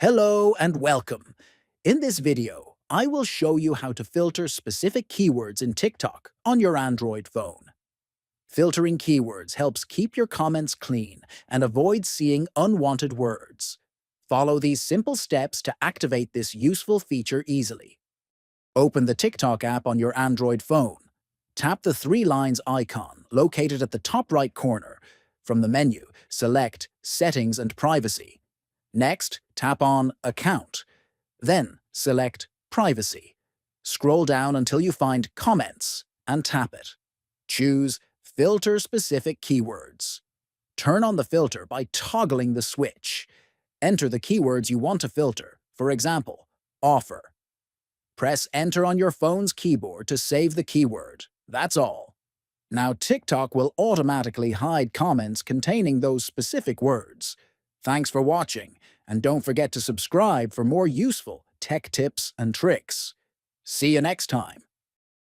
Hello and welcome. In this video, I will show you how to filter specific keywords in TikTok on your Android phone. Filtering keywords helps keep your comments clean and avoid seeing unwanted words. Follow these simple steps to activate this useful feature easily. Open the TikTok app on your Android phone. Tap the three lines icon located at the top right corner. From the menu, select Settings and Privacy. Next, tap on Account. Then, select Privacy. Scroll down until you find Comments and tap it. Choose Filter Specific Keywords. Turn on the filter by toggling the switch. Enter the keywords you want to filter, for example, offer. Press Enter on your phone's keyboard to save the keyword. That's all. Now TikTok will automatically hide comments containing those specific words. Thanks for watching, and don't forget to subscribe for more useful tech tips and tricks. See you next time.